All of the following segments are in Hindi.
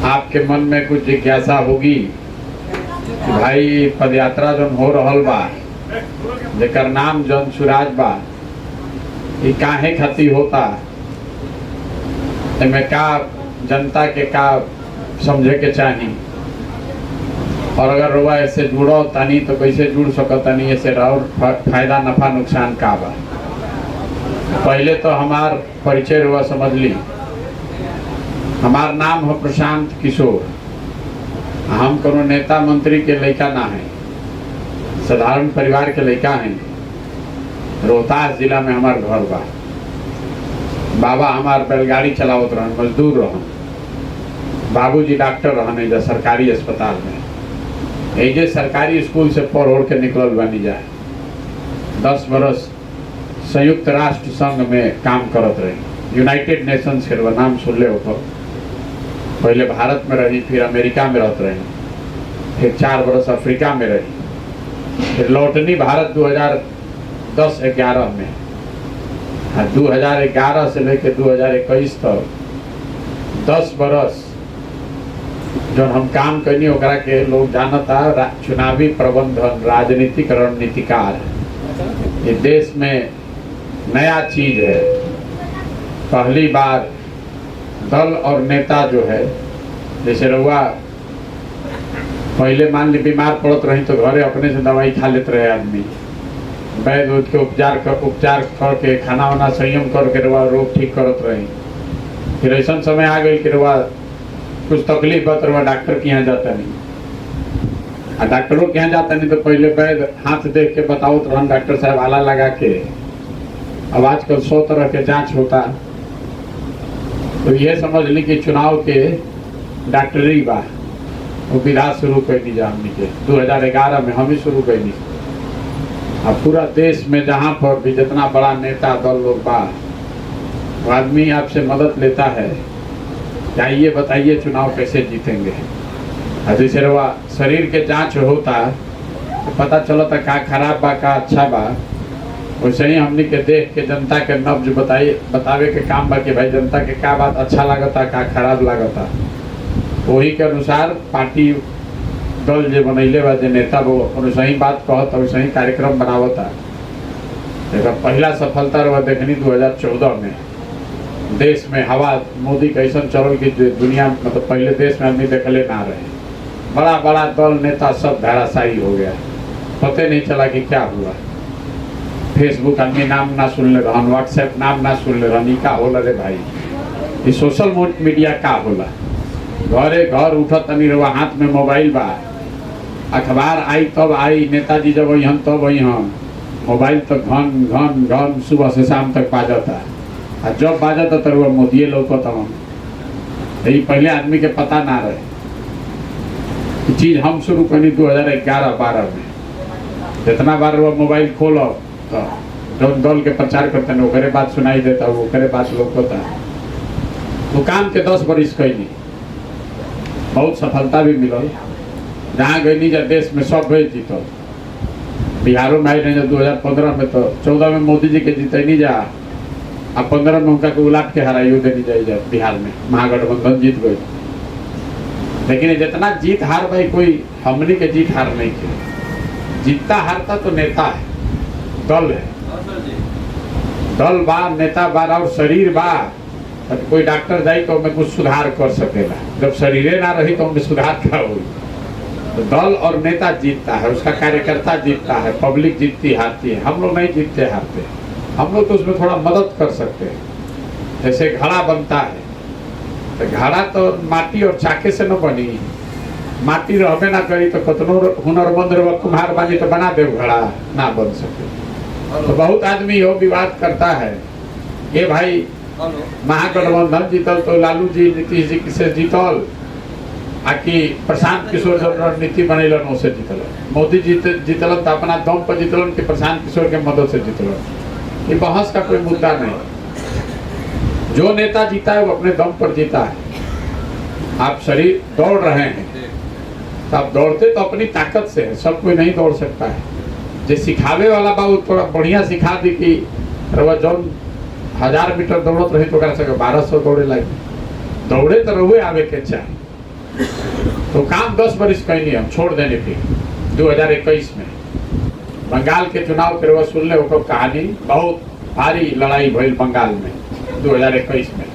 आपके मन में कुछ जिज्ञासा होगी कि भाई पदयात्रा जौन हो रहल बा, जेकर नाम जन सुराज बा, ये काहे खाती होता, एमे का जनता के का समझे के चाही, और अगर रुआ ऐसे जुड़ो तानी तो कैसे जुड़ सकतानी, ऐसे और फायदा नफा नुकसान का बा। पहले तो हमार परिचय रुआ समझ ली। हमार नाम है प्रशांत किशोर। हम कोनो नेता मंत्री के लड़का ना है, साधारण परिवार के लड़का हैं। रोहतास जिला में हमार घर बा। बाबा हमार बैलगाड़ी चलावत रहन, मजदूर रहन। बाबूजी डॉक्टर रहन एजा सरकारी अस्पताल में। एजे सरकारी स्कूल से पढ़ ओढ़ के निकलल बनी जाए। 10 बरस संयुक्त राष्ट्र संघ में काम करत रही। यूनाइटेड नेशंस के नाम सुन ले हो। पहले भारत में रही, फिर अमेरिका में रहते रही, फिर 4 बरस अफ्रीका में रही, फिर लौटनी भारत 2010-11 में। 2011 से लेकर 2021 तक 10 बरस जो हम काम करनी ओकरा के लोग जानता चुनावी प्रबंधन, राजनीतिक रणनीतिकार। ये देश में नया चीज है। पहली बार दल और नेता जो है, जैसे रहुआ पहले मान ली बीमार पड़त रही तो घरे अपने से दवाई खा लेते रहे आदमी, वैद्य उठ के उपचार करके खाना वाना संयम करके रहुआ रोग ठीक करत रही। फिर ऐसा समय आ गई कि रहुआ कुछ तकलीफ बत रहुआ डॉक्टर के यहाँ जाता नहीं, और डॉक्टरों के यहाँ जाता नहीं तो पहले वैद्य हाथ देख के बताओ रहन डॉक्टर साहब, आला लगा के। अब आजकल 100 तरह के जांच होता। तो ये समझ ली कि चुनाव के डॉक्टरी बा वो विधा शुरू कर दी जा हमने के 2011 में हम ही शुरू कर दी। अब पूरा देश में जहाँ पर भी जितना बड़ा नेता दल लोग बा, वो आदमी आपसे मदद लेता है, आइए बताइए चुनाव कैसे जीतेंगे। जैसे रवा शरीर के जांच होता तो पता चलता का खराब बा का अच्छा बा, वैसे ही हमने के देख के जनता के नब्ज बतावे के काम बा कि भाई जनता के का बात अच्छा लागता का खराब लागता। वही के अनुसार पार्टी दल जो बनैले बा, जो नेता वो वैसे ही बात कहता, वैसे ही कार्यक्रम बनावता। पहला सफलता रहा देखनी 2014 में देश में हवा मोदी कैसा चलल की दुनिया, मतलब पहले देश में आदमी देखले ना रहे। बड़ा बड़ा दल नेता सब धाराशायी हो गया, पता नहीं चला कि क्या हुआ। फेसबुक आदमी नाम ना सुन ले रहन, व्हाट्सएप नाम ना सुन ले रहन। का होला रे भाई, ये सोशल मीडिया का होला। घरे घर उठत तनी रवा हाथ में मोबाइल बा, अखबार आई तब आई, नेताजी जब वही तब वही हम मोबाइल तो घन घन घन सुबह से शाम तक बाजता। और जब बाजता तो वो मोदिये लौकत हम। यही पहले आदमी के पता ना रहे। चीज हम शुरू करी 2011-12 में। जितना बार वो मोबाइल खोलो तो जो दल के प्रचार करते हैं ओकरे बात सुनाई देता, वो ओकरे बात लौकता। वो काम के 10 बरिस कैली, बहुत सफलता भी मिलल। जहाँ गई जब देश में सब गए जीतल। बिहारों में आई नहीं 2015 में, तो 14 में मोदी जी के जीतनी जा, अब 15 में उनका को उलाट के हराइयो देनी जाए बिहार में। महागठबंधन जीत गई। लेकिन जितना जीत हार भाई कोई हमनी के जीत हार नहीं के। जीतता हारता तो नेता है, दल है। दल बा, नेता बा और शरीर बा, तो कोई डॉक्टर जाए तो उनमें कुछ सुधार कर सकेला। जब शरीरे ना रही तो उनमें सुधार क्या होगी। तो दल और नेता जीतता है, उसका कार्यकर्ता जीतता है, पब्लिक जीतती हारती है। हम लोग नहीं जीतते हारते, हम लोग तो उसमें थोड़ा मदद कर सकते हैं। जैसे घड़ा बनता है तो घड़ा तो माटी और चाके से न बनी, माटी रहबे ना करी तो कतनो हुनरमंद रह कुम्हार बानी तो बना दे, घड़ा ना बन सके। तो बहुत आदमी हो विवाद करता है, ये भाई महागठबंधन जीतल तो लालू जी नीतीश जी से जीतल, आकि प्रशांत किशोर जब रणनीति बनैलन उसे जीतल। मोदी जीतलन तो अपना दम पर जीतलन कि प्रशांत किशोर के मदद से जीतलन। ये बहस का कोई मुद्दा नहीं। जो नेता जीता है वो अपने दम पर जीता है। आप शरीर दौड़ रहे हैं तो आप दौड़ते तो अपनी ताकत से है, सब कोई नहीं दौड़ सकता है। जो सिखावे वाला बा वो थोड़ा बढ़िया सिखा दी कि जौन 1000 मीटर दौड़त रही तो 1200 दौड़े लगी। दौड़े तो रहुए आवे के चाहे, तो काम 10 बरिस कैनी हम छोड़ देने फिर 2021 में बंगाल के चुनाव के वसूलने ओकर कहानी बहुत भारी लड़ाई भइल बंगाल में 2021 में।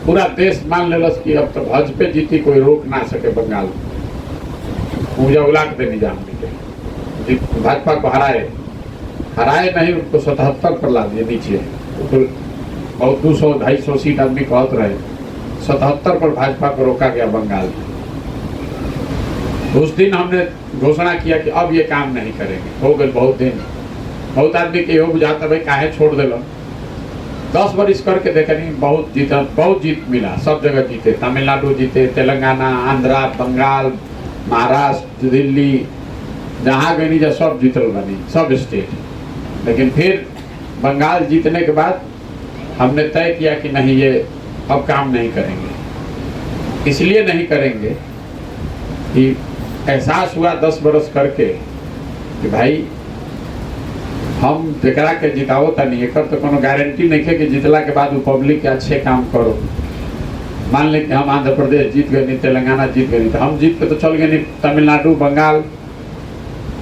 पूरा देश मान लेलस कि अब तो भाजपा जीती, कोई रोक ना सके बंगाल में। मुझे उलाट दे निजाम के भाजपा को हराए नहीं, उनको 77 पर ला दिए नीचे। तो बहुत 200-250 सीट आदमी कहते रहे, 77 पर भाजपा को रोका गया बंगाल में। उस दिन हमने घोषणा किया कि अब ये काम नहीं करेंगे। हो गए बहुत दिन, बहुत आदमी के हो बुझाता भाई काहे छोड़ दिलो। 10 बरिस करके देखनी, बहुत जीत मिला, सब जगह जीते। तमिलनाडु जीते, तेलंगाना, आंध्रा, बंगाल, महाराष्ट्र, दिल्ली, जहाँ गई जा सब जीतल बनी, सब स्टेट। लेकिन फिर बंगाल जीतने के बाद हमने तय किया कि नहीं, ये अब काम नहीं करेंगे। इसलिए नहीं करेंगे कि एहसास हुआ 10 बरस करके कि भाई हम जरा के जिताओ तनी, एक तो कोनो गारंटी नहीं है कि जितला के बाद वो पब्लिक के अच्छे काम करो। मान लें कि हम आंध्र प्रदेश जीत गए नहीं, तेलंगाना जीत गए नहीं, तो हम जीत के तो चल गए नहीं तमिलनाडु, बंगाल।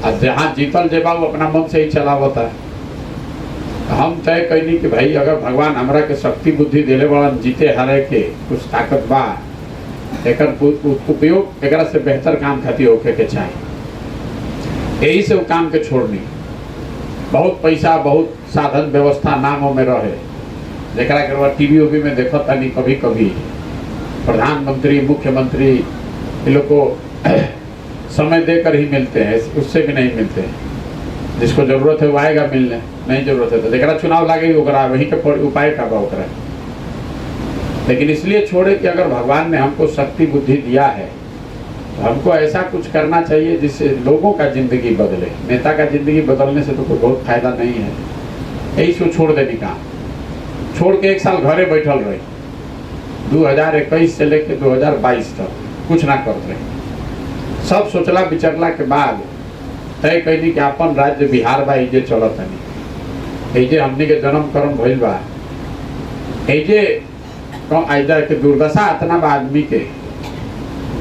और जहाँ जीतल जेबा वो अपना मन से ही चलावता है। हम तय कैनी कि भाई अगर भगवान हमरा के शक्ति बुद्धि दिले बड़ा, जीते हारे के कुछ ताकत बा, एकर उपयोग एकरा से बेहतर काम खातिर होके के चाहिए। यही से वो काम के छोड़नी। बहुत पैसा, बहुत साधन व्यवस्था नामों में रहे, जरा के टीवी उवी में देखो तनी कभी कभी प्रधानमंत्री, मुख्यमंत्री ये लोग को समय देकर ही मिलते हैं, उससे भी नहीं मिलते हैं। जिसको जरूरत है वो आएगा मिलने, नहीं जरूरत है तो जरा चुनाव लागे वहीं के उपाय का बा ओकरा। लेकिन इसलिए छोड़े कि अगर भगवान ने हमको शक्ति बुद्धि दिया है तो हमको ऐसा कुछ करना चाहिए जिससे लोगों का जिंदगी बदले। नेता का जिंदगी बदलने से तो कोई बहुत फायदा नहीं है। यही सो छोड़ देने का, छोड़ के 1 साल घरे बैठल रही। 2021 से लेकर 2022 तक कुछ ना करते रहे। सब सोचला विचरला के बाद तय कैली कि अपन राज्य बिहार बा, एजे चलत नहीं, एजे हमनी के जन्म कर्म भइल बा, एजे आइजा के दुर्दशा इतना बा आदमी के।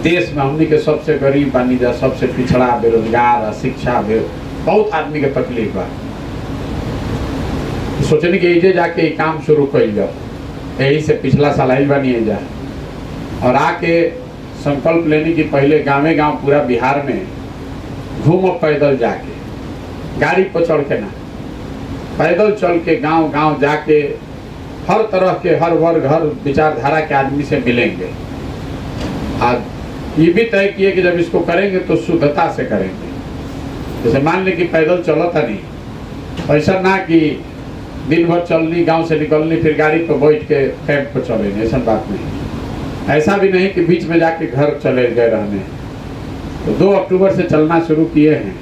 देश में हमनी के सबसे गरीब बानी जा, सबसे पिछड़ा, बेरोजगार, शिक्षा बहुत आदमी के तकलीफ बा। सोचनी कि एजे जाके काम शुरू कर जाओ। यही से पिछला साल आई बनी जा और आके संकल्प लेने की पहले गाँव गाँव पूरा बिहार में घूमो, पैदल जाके, गाड़ी पर चढ़ के ना, पैदल चल के गांव गांव जाके हर तरह के, हर वर्ग, हर विचारधारा के आदमी से मिलेंगे। आज ये भी तय किए कि जब इसको करेंगे तो शुद्धता से करेंगे। जैसे मान लें कि पैदल चलता नहीं, ऐसा ना कि दिन भर चलनी, गांव से निकलनी, फिर गाड़ी पर बैठ के कैंप पर चलेंगे, ऐसा बात नहीं। ऐसा भी नहीं कि बीच में जाके घर चले गए रहने। तो 2 अक्टूबर से चलना शुरू किए हैं।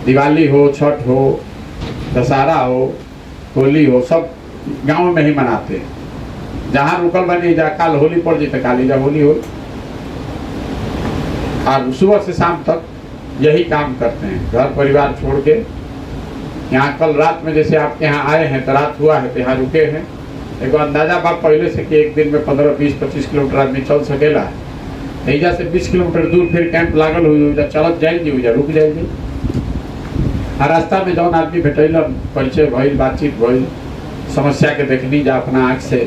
दिवाली हो, छठ हो, दशहरा हो, होली हो, सब गांव में ही मनाते हैं। जहाँ रुकल बनी जा, काल होली पड़ जाए तो काली जा होली हो। और सुबह से शाम तक यही काम करते हैं, घर परिवार छोड़ के। यहाँ कल रात में जैसे आपके यहाँ आए हैं तो रात हुआ है तो यहाँ रुके हैं। एक अंदाजा बात पहले से कि एक दिन में 15, 20, 25 किलोमीटर आदमी चल सकेला। एजा से 20 किलोमीटर दूर फिर कैंप लागल हुई, चलत जाएंगे, रुक जाएंगे। और रास्ता में जौन आदमी भेटैलन, परिचय भइल, बातचीत भइल, समस्या के देखनी जा अपना आँख से,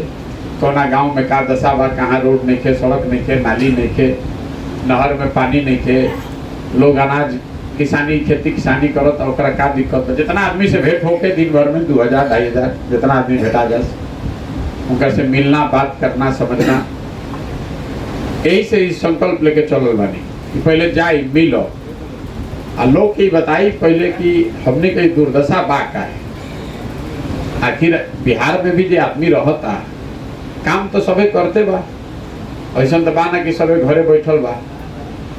कोना गांव में का दशा बा, कहाँ रोड नहीं खे, सड़क नहीं खे, नाली नहीं खे, नहर में पानी नहीं खे, लोग अनाज किसानी, खेती किसानी करत, ओकरा का दिक्कत। जितना आदमी से भेंट होके दिन भर में 2000, 2500 जितना आदमी भेटा जा, उनका से मिलना, बात करना, समझना। यही से इस संकल्प लेके चलल बानी कि पहले जाई मिलो आ लोग की बताई पहले कि हमने कई दुर्दशा बा का है। आखिर बिहार में भी जो आदमी रहता काम तो सबे करते बा, ऐसा तो बा ना कि सबे घरे बैठल बा।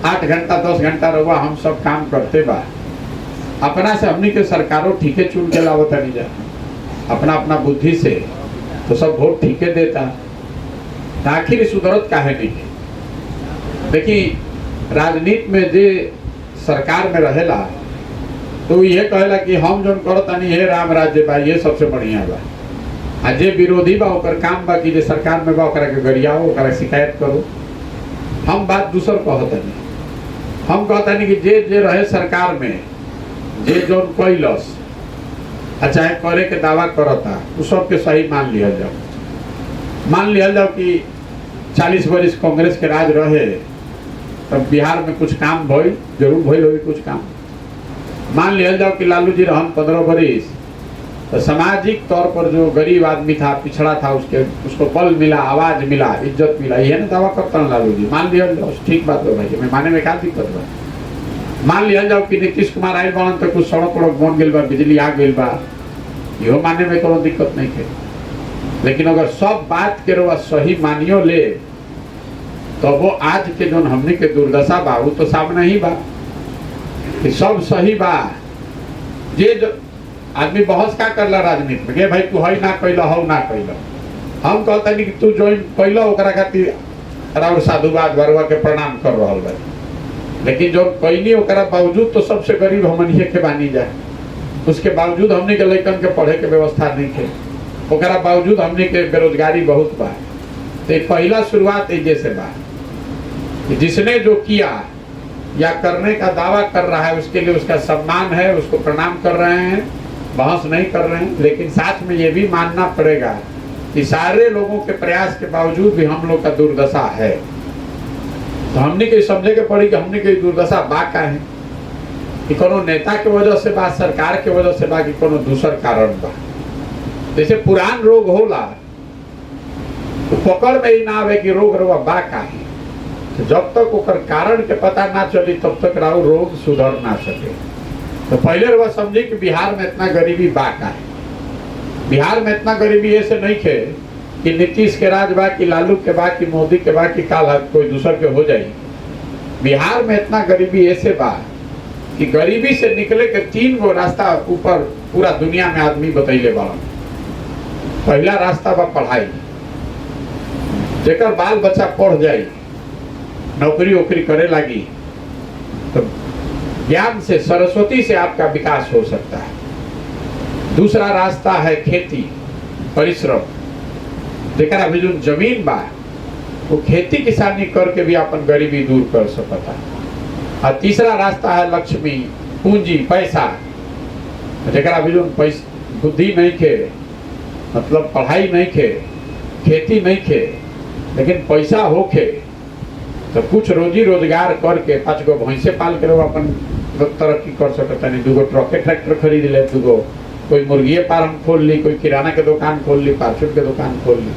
8 घंटा 10 घंटा रहुआ हम सब काम करते बा। अपना से हमनी के सरकारों ठीके चुन के लावत नहीं जा, अपना अपना बुद्धि से तो सब वोट ठीके देता। आखिर सुधरत काहे नहीं है? देखिए राजनीति में जे सरकार में रहेला तो ये कहेला कि हम जो करता नहीं है राम राज्य बा, ये सबसे बढ़िया बा। आ जे विरोधी बा ओकर काम बा कि जे सरकार में बा ओकरा के गरियाओ, ओकरा शिकायत करो। हम बात दूसर कहतनी, हम कहतनी कि जे जे रहे सरकार में, जे जो कैलस चाहे करे के दावा करता, उ सबके सही मान लिया जाओ। मान लिया जाओ कि 40 वर्ष कांग्रेस के राज रहे, तब बिहार में कुछ काम भइल, जरूर भइल होगी कुछ काम। मान लिया जाओ कि लालू जी रहन 15 वर्ष, तो सामाजिक तौर पर जो गरीब आदमी था, पिछड़ा था, उसको बल मिला, आवाज मिला, इज्जत मिला, यह ना दावा करता है लालू जी। मान लिया जाओ, ठीक बात है भाई, मैं माने में क्या दिक्कत बा। मान लिया जाओ कि नीतीश कुमार आयल बनन तो कुछ सड़क वड़क बन गई बा, बिजली आ गई बा, इहो माने में कोनो दिक्कत नहीं है। लेकिन अगर सब बात के रवा सही मानियो ले, तो वो आज के जो हमने के दुर्दशा बा, वो तो सामने ही बा कि सब सही बा। जे जो आदमी बहस का करला राजनीति में, भाई तू हई ना कैला, हौ ना कैला, हम कहता नहीं कि तू जो कैला ओकरा खातिर राउर साधुवाद भरवा के प्रणाम कर रहा बा। लेकिन जो कैनी ओकरा बावजूद तो सबसे गरीब हमनिए के बानी जाए, उसके बावजूद हमने के लड़कन के पढ़े के व्यवस्था नहीं थे, ओकरा बावजूद हमने के बेरोजगारी बहुत बा। तो पहला शुरुआत जैसे बा, जिसने जो किया या करने का दावा कर रहा है, उसके लिए उसका सम्मान है, उसको प्रणाम कर रहे हैं, बहस नहीं कर रहे हैं। लेकिन साथ में ये भी मानना पड़ेगा कि सारे लोगों के प्रयास के बावजूद भी हम लोग का दुर्दशा है। तो हमने के समझे के पड़ी कि हमने के दुर्दशा बा का है, कि कोनो नेता के वजह से बा, सरकार के वजह से बा, कि कोनो दूसर कारण बा। जैसे पुरान रोग होला तो पकड़ में ही ना आवे कि रोग रवा बा का है, तो जब तक ओकर कारण के पता ना चली तब तक राव रोग सुधर ना सके। तो पहले रवा समझी कि बिहार में इतना गरीबी बा का है। बिहार में इतना गरीबी ऐसे नहीं थे कि नीतीश के राज बा, कि लालू के बा, कि मोदी के बा, कि काल कोई दूसर के हो जाए। बिहार में इतना गरीबी ऐसे बा कि गरीबी से निकले के 3 गो रास्ता ऊपर पूरा दुनिया में आदमी बतैले बा। पहला रास्ता बा पढ़ाई, जेकर बाल बच्चा पढ़ जाए, नौकरी वोकरी करे लगी, तो ज्ञान से, सरस्वती से आपका विकास हो सकता है। दूसरा रास्ता है खेती, परिश्रम, जेकरा भी जो जमीन बा वो खेती किसानी करके भी अपन गरीबी दूर कर सकता है। और तीसरा रास्ता है लक्ष्मी, पूंजी, पैसा, जेकरा भी जो बुद्धि नहीं खे, मतलब पढ़ाई नहीं खे, खेती नहीं खे, लेकिन पैसा होखे तो कुछ रोजी रोजगार करके 5 गो भैंसे पाल के अपन तरक्की कर सकता। नहीं 2 गो ट्रके ट्रैक्टर खरीद ले, 2 गो कोई मुर्गिए फार्म खोल ली, कोई किराना के दुकान खोल ली, फार्चून के दुकान खोल ली।